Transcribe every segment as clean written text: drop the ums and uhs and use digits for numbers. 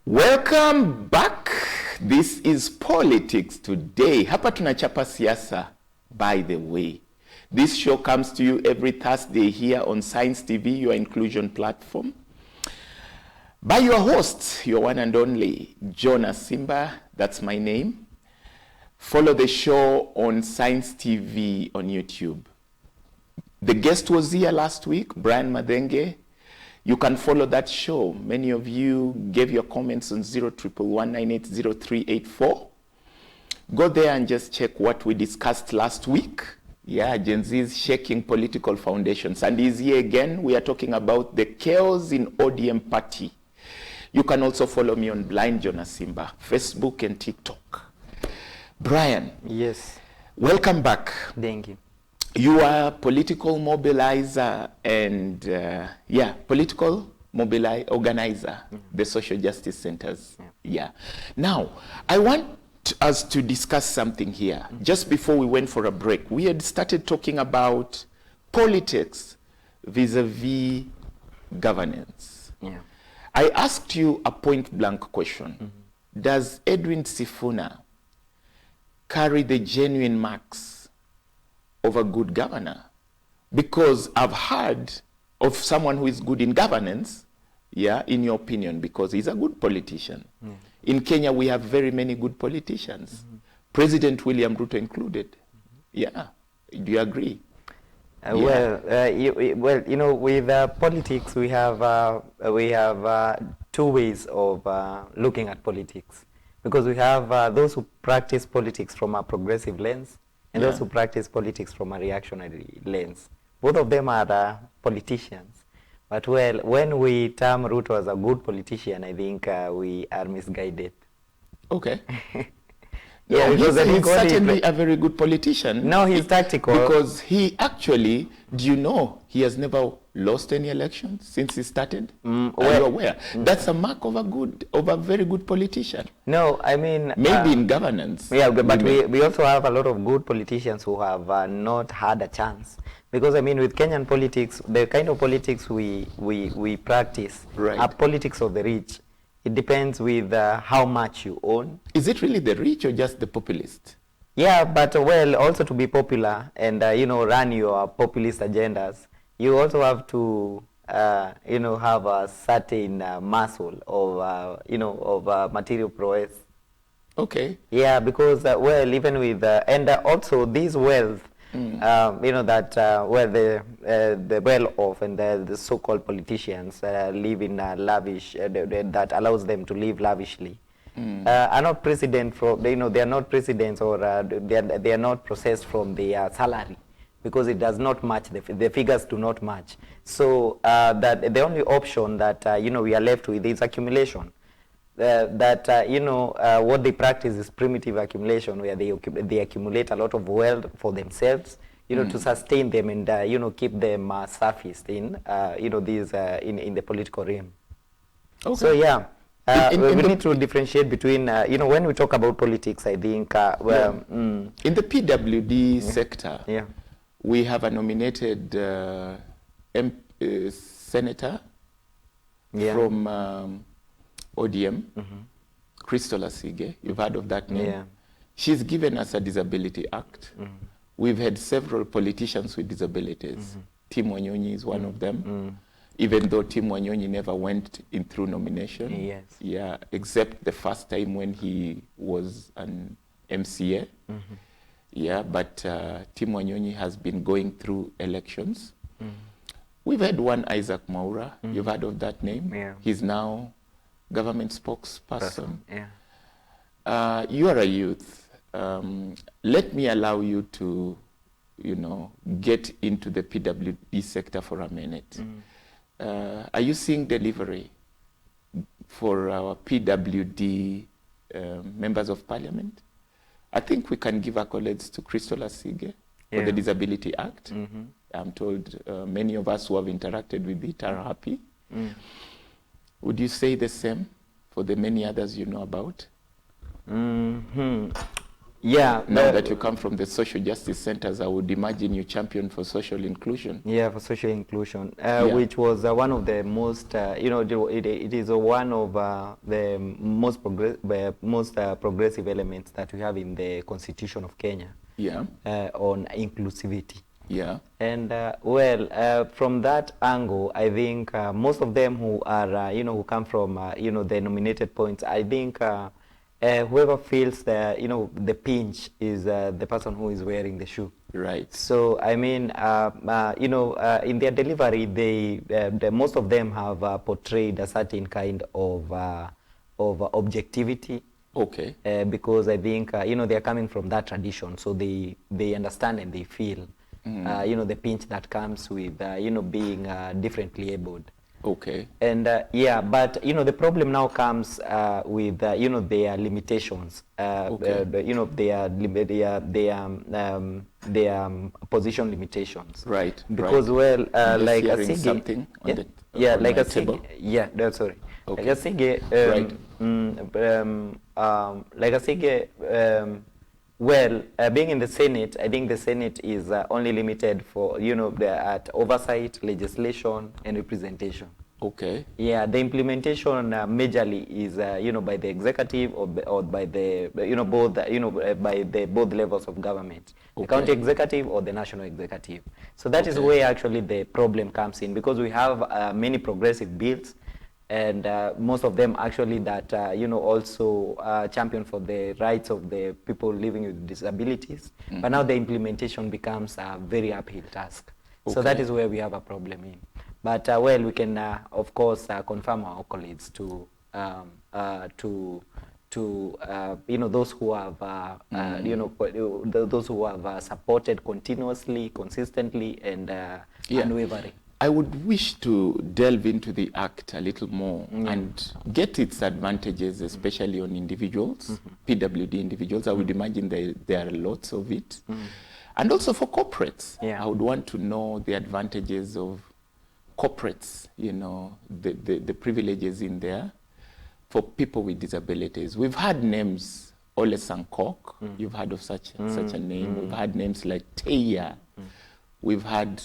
Welcome back. This is Politics Today. Hapa tunachapa siasa, by the way. This show comes to you every Thursday here on Science TV, your inclusion platform. By your host, your one and only, Jonah Simba. That's my name. Follow the show on Science TV on YouTube. The guest was here last week, Brian Madenge. You can follow that show. Many of you gave your comments on 0111980384. Go there and just check what we discussed last week. Yeah, Gen Z's shaking political foundations. And he's here again. We are talking about the Chaos In Odm Party. You can also follow me on Blind Jonah Simba, Facebook and TikTok. Brian. Yes. Welcome back. Thank you. You are a political mobilizer and, political organizer, the social justice centers. Yeah. Now, I want us to discuss something here. Just before we went for a break, we had started talking about politics vis-a-vis governance. Yeah. I asked you a point-blank question. Does Edwin Sifuna carry the genuine marks of a good governor? Because I've heard of someone who is good in governance, in your opinion, because he's a good politician. In Kenya, we have very many good politicians, President William Ruto included. Do you agree? With politics, we have two ways of looking at politics, because we have those who practice politics from a progressive lens, and those who practice politics from a reactionary lens. Both of them are politicians. But when we term Ruto as a good politician, I think we are misguided. Okay. Because he's certainly a very good politician. No, he's tactical. Because he actually, do you know, he has never lost any elections since he started? Are you aware? That's a mark of a very good politician. No, I mean... Maybe in governance. Yeah, but we also have a lot of good politicians who have not had a chance. Because, I mean, with Kenyan politics, the kind of politics we practice are politics of the rich. It depends with how much you own. Is it really the rich or just the populist? Yeah, but also to be popular and, run your populist agendas, you also have to, have a certain muscle of, of material prowess. Okay. Yeah, because, even with, and also this wealth, the well-off and the so-called politicians live in lavish, that allows them to live lavishly, are not president from, they are not presidents, or they are not processed from their salary, because it does not match, the figures do not match. So that the only option that, we are left with is accumulation. What they practice is primitive accumulation, where they accumulate a lot of wealth for themselves, to sustain them and, keep them surfaced in, in the political realm. Okay. So, we need to differentiate between, when we talk about politics, I think, in the PWD sector, we have a nominated senator from ODM, Crystal Asige. You've heard of that name? Yeah. She's given us a disability act. We've had several politicians with disabilities. Tim Wanyonyi is one of them, even though Tim Wanyonyi never went in through nomination. Yes. Yeah, except the first time when he was an MCA. Yeah, but Tim Wanyonyi has been going through elections. We've had one Isaac Maura. You've heard of that name? Yeah. He's now government spokesperson. Yeah. You are a youth. Let me allow you to, get into the PWD sector for a minute. Are you seeing delivery for our PWD members of parliament? I think we can give accolades to Crystal Asige for the Disability Act. I'm told many of us who have interacted with it are happy. Would you say the same for the many others you know about? Yeah. Now that you come from the social justice centers, I would imagine you champion for social inclusion. Yeah, for social inclusion, Yeah. which was one of the most, it is one of the most progressive elements that we have in the Constitution of Kenya. Yeah. On inclusivity. Yeah. And from that angle, I think most of them who are, who come from, the nominated points, I think whoever feels the, the pinch is the person who is wearing the shoe. Right. So, I mean, in their delivery, most of them have portrayed a certain kind of objectivity. Okay. Because I think, they are coming from that tradition, so they understand and they feel, the pinch that comes with, being differently abled. Okay. And but the problem now comes with their limitations. Okay. Their position limitations. Right. Because right. like a Sige, something on the like a table. Sige, yeah, that's sorry. Okay. Like a Sige, like a Sige, being in the Senate, I think the Senate is only limited for, at oversight, legislation, and representation. Okay. Yeah, the implementation majorly is, by the executive or by the, both, by the both levels of government, okay. the county executive or the national executive. So that okay. is where actually the problem comes in, because we have many progressive bills, and most of them actually that, also champion for the rights of the people living with disabilities. Mm-hmm. But now the implementation becomes a very uphill task. Okay. So that is where we have a problem in. But we can, of course, confirm our accolades to those who have, those who have supported continuously, consistently, and unwavering. I would wish to delve into the act a little more and get its advantages, especially on individuals, PWD individuals. I would imagine there are lots of it. And also for corporates. I would want to know the advantages of corporates, the privileges in there for people with disabilities. We've had names, Ole Sankok, you've heard of such a name. We've had names like Teya. We've had,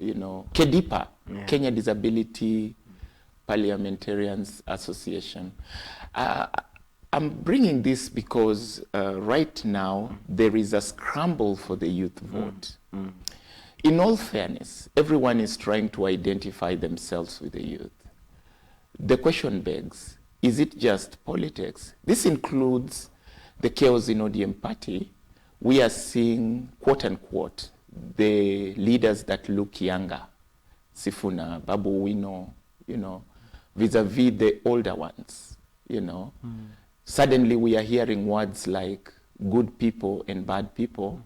KEDIPA, Kenya Disability Parliamentarians Association. I'm bringing this because right now there is a scramble for the youth vote. In all fairness, everyone is trying to identify themselves with the youth. The question begs, is it just politics? This includes the Chaos In Odm Party. We are seeing, quote unquote, the leaders that look younger, Sifuna, Babu Wino, vis-a-vis the older ones, Suddenly we are hearing words like good people and bad people.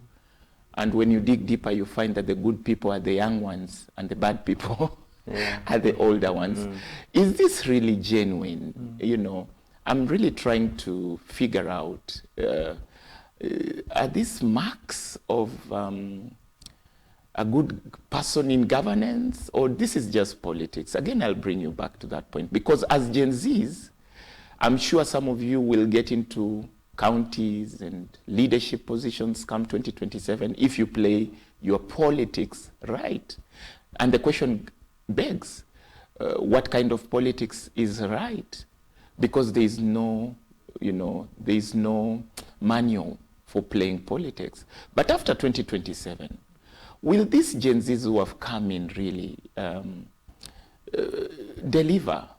And when you dig deeper, you find that the good people are the young ones and the bad people are the older ones. Is this really genuine? I'm really trying to figure out, are these marks of a good person in governance, or this is just politics? Again, I'll bring you back to that point, because as Gen Zs, I'm sure some of you will get into counties and leadership positions come 2027 if you play your politics right. And the question begs, what kind of politics is right? Because there is no, there is no manual for playing politics. But after 2027, will these Gen Zs who have come in really deliver?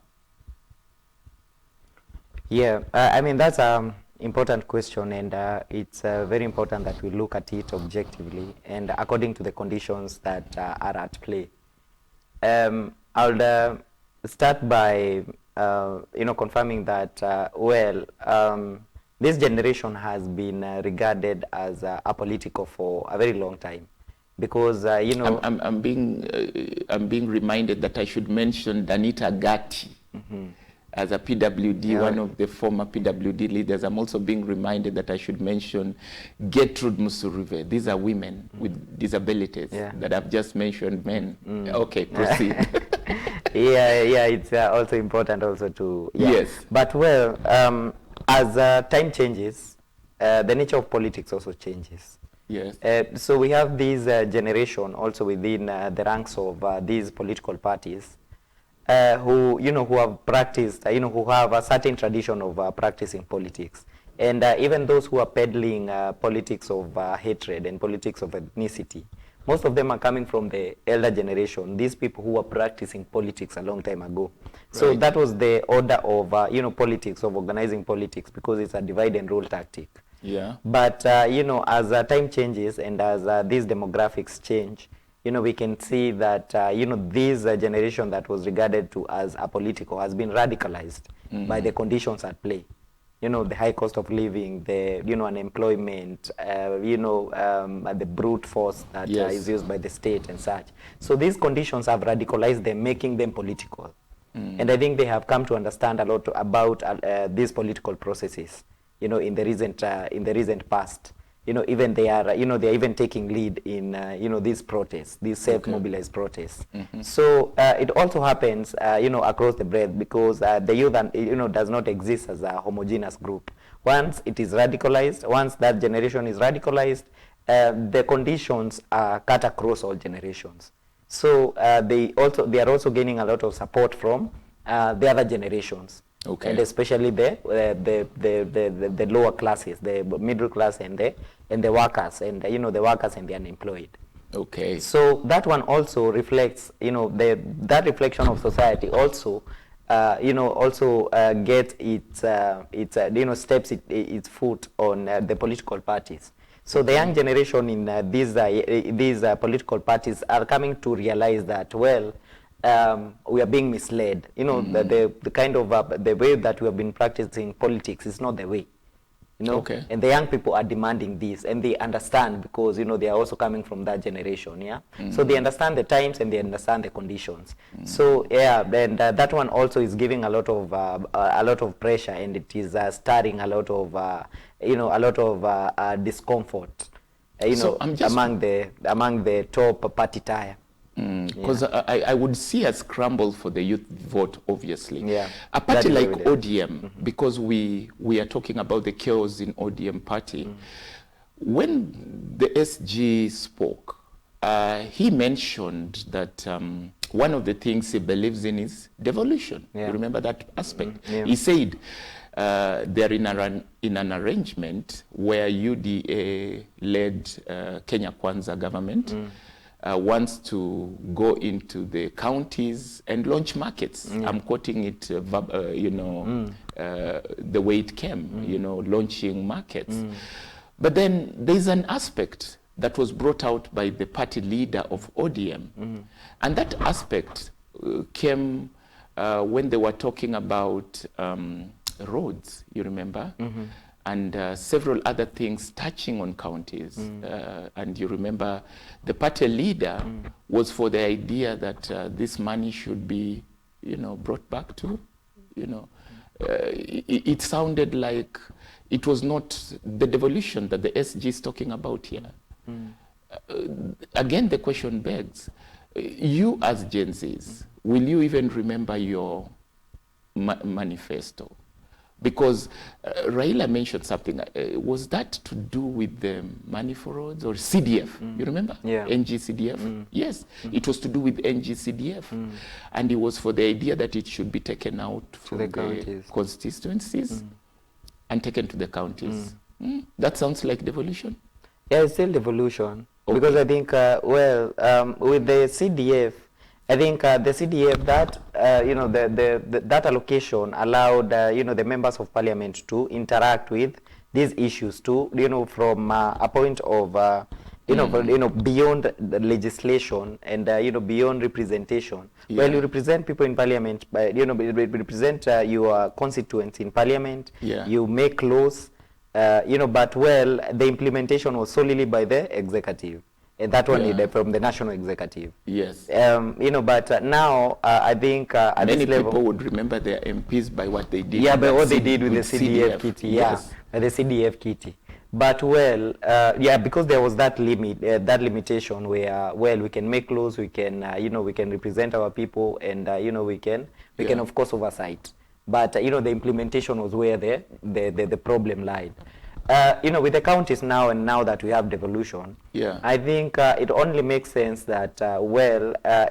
Yeah, I mean, that's an important question, and it's very important that we look at it objectively and according to the conditions that are at play. I'll start by, confirming that, this generation has been regarded as apolitical for a very long time. Because, I'm being reminded that I should mention Danita Gatti. As a PWD, one of the former PWD leaders. I'm also being reminded that I should mention Gertrude Musurive. These are women with disabilities that I've just mentioned men. Okay, proceed. It's also important also to... Yes. But as time changes, the nature of politics also changes. Yes. So we have this generation also within the ranks of these political parties who have practiced, who have a certain tradition of practicing politics. And even those who are peddling politics of hatred and politics of ethnicity, most of them are coming from the elder generation, these people who were practicing politics a long time ago. So Right. that was the order of, politics, of organizing politics, because it's a divide and rule tactic. Yeah. But, as time changes and as these demographics change, we can see that, this generation that was regarded to as apolitical has been radicalized by the conditions at play. The high cost of living, the, unemployment, the brute force that Yes. is used by the state and such. So these conditions have radicalized them, making them political. And I think they have come to understand a lot about these political processes, in the recent past. Even they are, they are even taking lead in, these protests, these self-mobilized protests. So it also happens, across the breadth, because the youth, does not exist as a homogeneous group. Once it is radicalized, once that generation is radicalized, the conditions are cut across all generations. So they are also gaining a lot of support from the other generations. Okay. And especially the lower classes, the middle class and the workers, and the workers and the unemployed. Okay. So that one also reflects, that reflection of society also, gets its steps its foot on the political parties. So the young generation in these political parties are coming to realize that, well, we are being misled. The kind of the way that we have been practicing politics is not the way. Okay. And the young people are demanding this, and they understand, because they are also coming from that generation. Yeah. So they understand the times and they understand the conditions. So yeah, then that one also is giving a lot of pressure, and it is stirring a lot of discomfort. So I'm just among the top party tier. Because I would see a scramble for the youth vote, obviously. Yeah. A party That is like evident. ODM, because we are talking about the Chaos in Odm Party. When the SG spoke, he mentioned that one of the things he believes in is devolution. Yeah. You remember that aspect? Yeah. He said they're in an arrangement where UDA-led Kenya Kwanza government wants to go into the counties and launch markets. I'm quoting it, the way it came, launching markets. But then there's an aspect that was brought out by the party leader of ODM. And that aspect came when they were talking about roads, you remember? And several other things touching on counties. And you remember the party leader was for the idea that this money should be, brought back to, it sounded like it was not the devolution that the SG is talking about here. Again, the question begs, you as Gen Zs, will you even remember your manifesto? Because Raila mentioned something. Was that to do with the money for roads or CDF? You remember? Yeah. NGCDF? Yes, it was to do with NGCDF. And it was for the idea that it should be taken out from the the counties. constituencies and taken to the counties. That sounds like devolution. Yeah, it's still devolution. Okay. Because I think, with the CDF, I think the CDF, that that allocation allowed the members of parliament to interact with these issues to from a point of beyond the legislation and beyond representation. Yeah. Well, you represent people in parliament, but represent your constituents in parliament. Yeah. You make laws, but well, the implementation was solely by the executive. And that one is from the national executive. Yes. But now I think at Many this level, people would remember their MPs by what they did. yeah, with by that what they did with the CDF kitty, yeah, Yes. the CDF kitty. But well, because there was that limit, that limitation where well we can make laws, we can we can represent our people, and we can of course oversight. But the implementation was where the problem lied. with the counties now, and now that we have devolution, Yeah. I think it only makes sense that,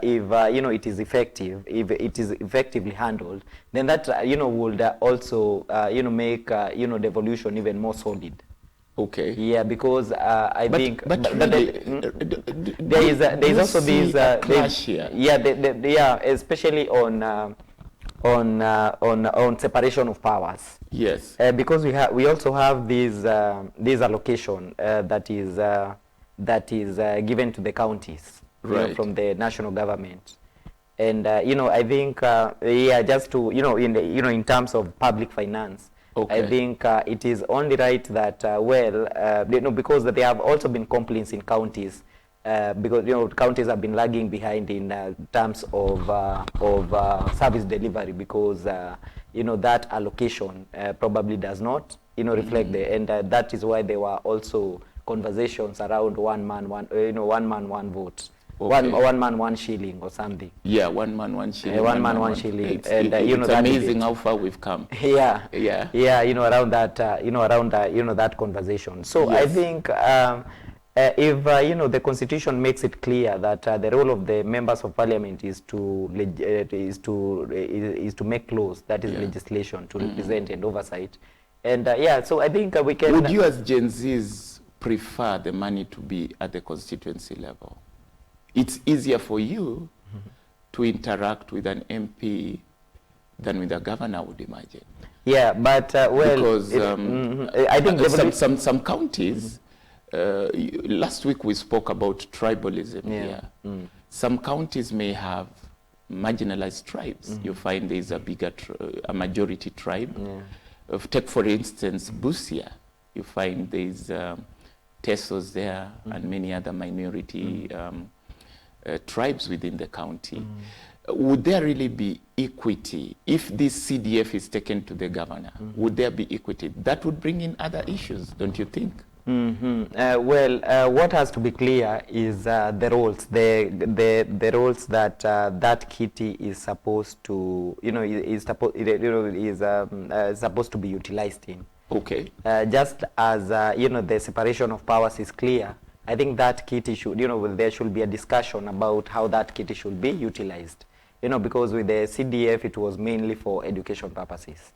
if, it is effective, if it is effectively handled, then that, would also, make, devolution even more solid. Okay. Yeah, because I think there is also this clash here. Yeah, especially on separation of powers. Yes. Because we also have this allocation that is given to the counties, Right. from the national government, and I think just to in terms of public finance. Okay. I think it is only right that because they have also been complaints in counties, because counties have been lagging behind in terms of service delivery, because that allocation probably does not reflect and that is why there were also conversations around one man one vote. Okay. One man, one shilling or something. Yeah, one man, one shilling. One man, one shilling. It's amazing how far we've come. Yeah. Yeah. Yeah, around that, that conversation. So yes. I think if, the Constitution makes it clear that the role of the members of Parliament is to make laws, that is legislation, to represent and oversight. And so I think we can... Would you as Gen Zs prefer the money to be at the constituency level? It's easier for you to interact with an MP than with a governor, I would imagine. Yeah, but because I think some counties. Last week we spoke about tribalism here. Some counties may have marginalized tribes. You find there's a a majority tribe. Take for instance Busia. You find there's Tesos there and many other minority tribes within the county. Would there really be equity if this CDF is taken to the governor? Would there be equity? That would bring in other issues, don't you think? What has to be clear is the roles, the roles that that kitty is supposed to, is supposed to be utilized in. Okay. Just as the separation of powers is clear, I think that kitty should, there should be a discussion about how that kitty should be utilized. Because with the CDF, it was mainly for education purposes.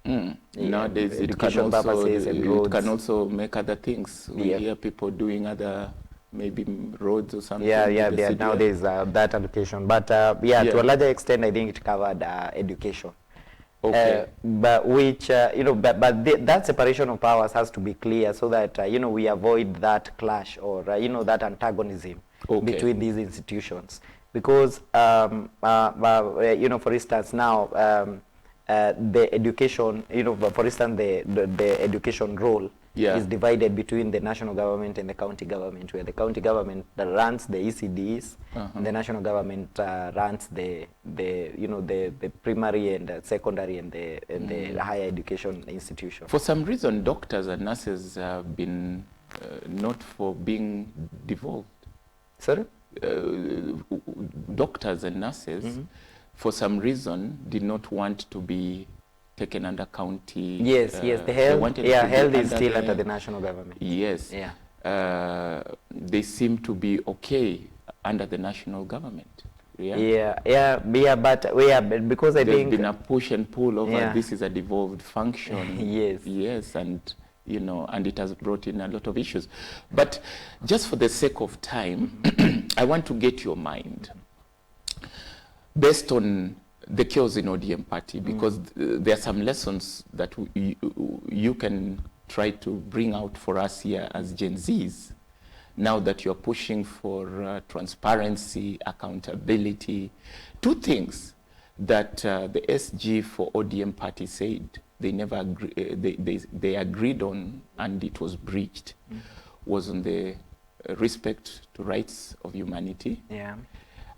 Nowadays, it can also make other things. We hear people doing other, maybe roads or something. Nowadays, that allocation. But to a larger extent, I think it covered education. Okay. But that separation of powers has to be clear so that we avoid that clash or that antagonism between these institutions. Because for instance now the education, for instance the education role is divided between the national government and the county government, where the county government runs the ECDs, and the national government runs the primary and secondary and the higher education institution. For some reason, doctors and nurses have been not for being devolved. Sorry? Doctors and nurses, for some reason, did not want to be taken under county. Yes, the health, health is still under the national government. Yes. Yeah. They seem to be okay under the national government. But because I think there's been a push and pull over this is a devolved function. Yes, and and it has brought in a lot of issues. But just for the sake of time, I want to get your mind based on the Chaos In Odm Party, because there are some lessons that you can try to bring out for us here as Gen Zs, now that you're pushing for transparency, accountability. Two things that the SG for ODM Party said they never they agreed on, and it was breached, was on the respect to rights of humanity.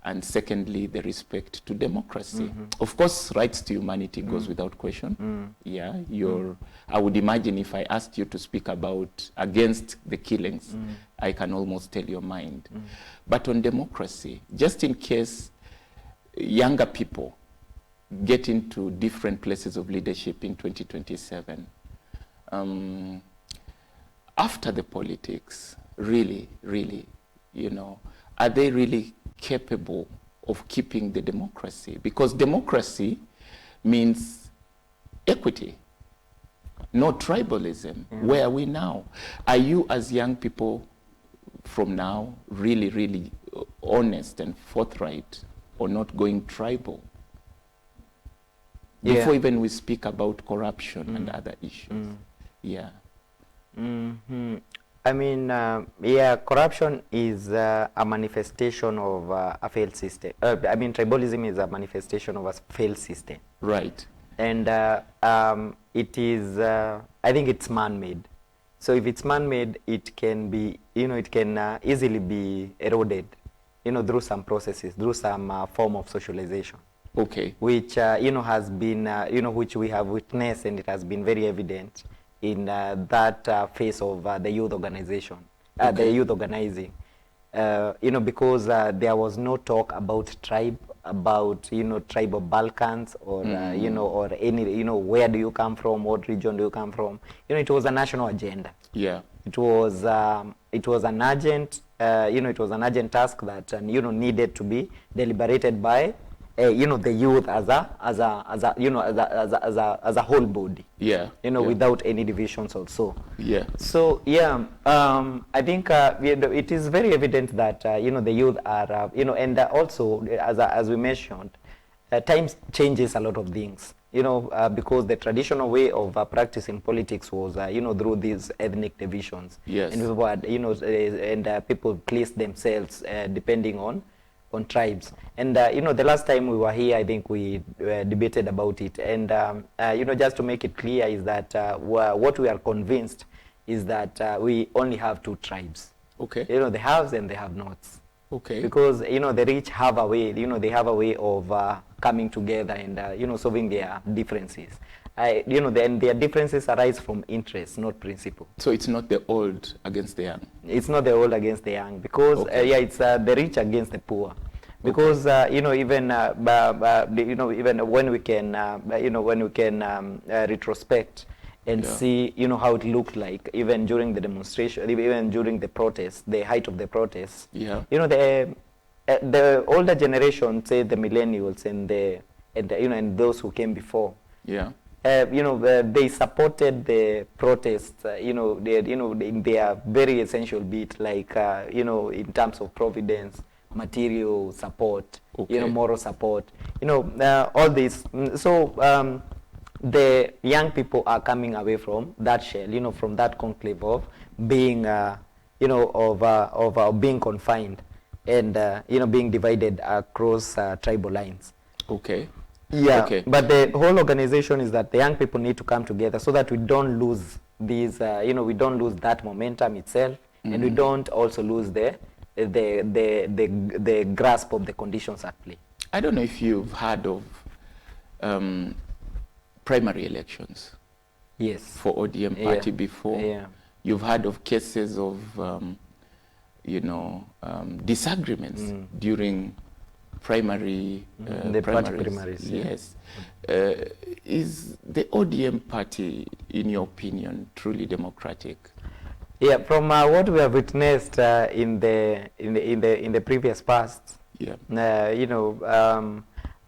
And secondly, the respect to democracy. Of course, rights to humanity goes without question. I would imagine if I asked you to speak against the killings, I can almost tell your mind. But on democracy, just in case younger people get into different places of leadership in 2027, after the politics, really, are they really capable of keeping the democracy? Because democracy means equity, not tribalism. Where are we now? Are you, as young people from now, really honest and forthright, or not going tribal? Before even we speak about corruption and other issues. Yeah. I mean, corruption is a manifestation of a failed system. I mean, tribalism is a manifestation of a failed system. Right. And it is, I think it's man-made. So if it's man-made, it can be, it can easily be eroded, through some processes, through some form of socialization. Okay. Which, has been, which we have witnessed, and it has been very evident in that phase of the youth organization, the youth organizing. Because there was no talk about tribe, about, tribe of Balkans, or, or any, where do you come from, what region do you come from. It was a national agenda. Yeah. It was an urgent, it was an urgent task that, needed to be deliberated by, the youth as a whole body. Yeah. Without any divisions also. Yeah. So I think it is very evident that the youth are and also as we mentioned, times changes a lot of things. Because the traditional way of practicing politics was through these ethnic divisions. Yes. And people had, and people placed themselves depending on tribes. And the last time we were here, I think we debated about it. And just to make it clear is that what we are convinced is that we only have two tribes. Okay. The haves and the have-nots. Okay. Because the rich have a way, they have a way of coming together and solving their differences. Then their differences arise from interest, not principle. So it's not the old against the young. It's not the old against the young, because it's the rich against the poor. Because even even when we can retrospect and see how it looked like even during the demonstration, even during the protests, the height of the protests. Yeah. The older generation, say the millennials and those who came before. Yeah. They supported the protests, in their very essential bit, like, in terms of providence, material support, moral support, all this. So the young people are coming away from that shell, from that conclave of being, of being confined and, being divided across tribal lines. Okay. Yeah, okay. But the whole organization is that the young people need to come together so that we don't lose these, we don't lose that momentum itself, and we don't also lose the grasp of the conditions at play. I don't know if you've heard of primary elections. Yes. For ODM Party before. Yeah. You've heard of cases of, disagreements during primary the party primaries. Yes. Is the ODM Party, in your opinion, truly democratic? Yeah, from what we have witnessed in the previous past,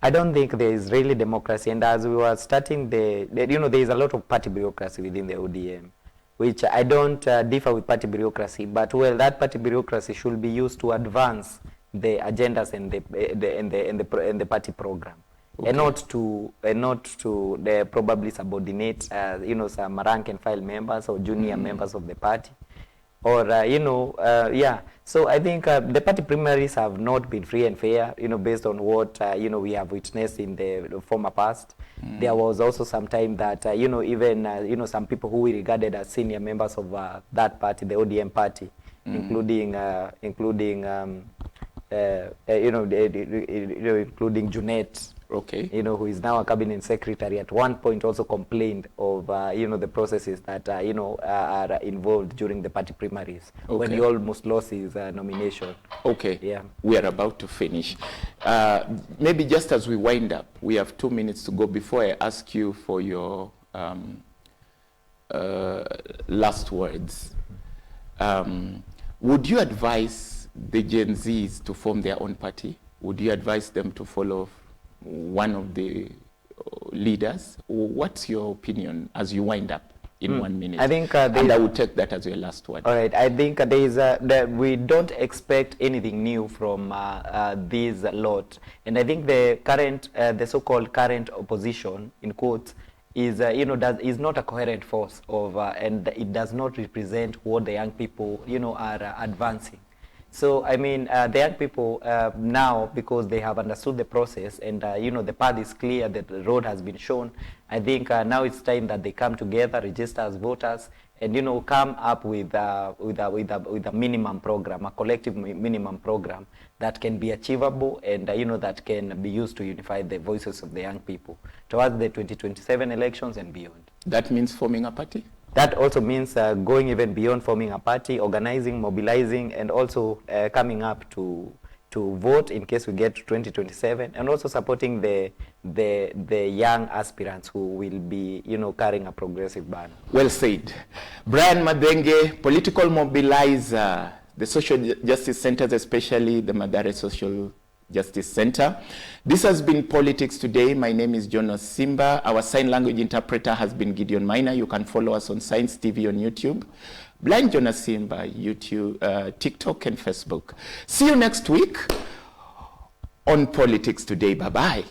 I don't think there is really democracy. And as we were starting there is a lot of party bureaucracy within the ODM, which I don't differ with party bureaucracy, but that party bureaucracy should be used to advance the agendas and the party program, and not to the probably subordinate some rank and file members or junior members of the party, or So I think the party primaries have not been free and fair, based on what we have witnessed in the former past. There was also some time that even some people who we regarded as senior members of that party, the ODM party, including including Junet, who is now a cabinet secretary, at one point also complained of the processes that are involved during the party primaries, when he almost lost his nomination. Yeah, we are about to finish. Maybe just as we wind up, we have 2 minutes to go before I ask you for your last words. would you advise the Gen Zs to form their own party? Would you advise them to follow one of the leaders? What's your opinion as you wind up in 1 minute? I think and I will take that as your last one. All right. I think there is that we don't expect anything new from this lot, and I think the current, the so-called current opposition, in quotes, is is not a coherent force of, and it does not represent what the young people are advancing. So I mean, the young people now, because they have understood the process and the path is clear, the road has been shown. I think now it's time that they come together, register as voters, and come up with a minimum program, a collective minimum program that can be achievable and that can be used to unify the voices of the young people towards the 2027 elections and beyond. That means forming a party? That also means going even beyond forming a party, organizing, mobilizing, and also coming up to vote in case we get to 2027, and also supporting the young aspirants who will be carrying a progressive banner. Well said. Brian Madenge, political mobilizer, the social justice centers, especially the Mathare Social Justice Center. This has been Politics Today. My name is Jonas Simba. Our sign language interpreter has been Gideon Miner. You can follow us on Science TV on YouTube, Blind Jonas Simba, YouTube, TikTok, and Facebook. See you next week on Politics Today. Bye-bye.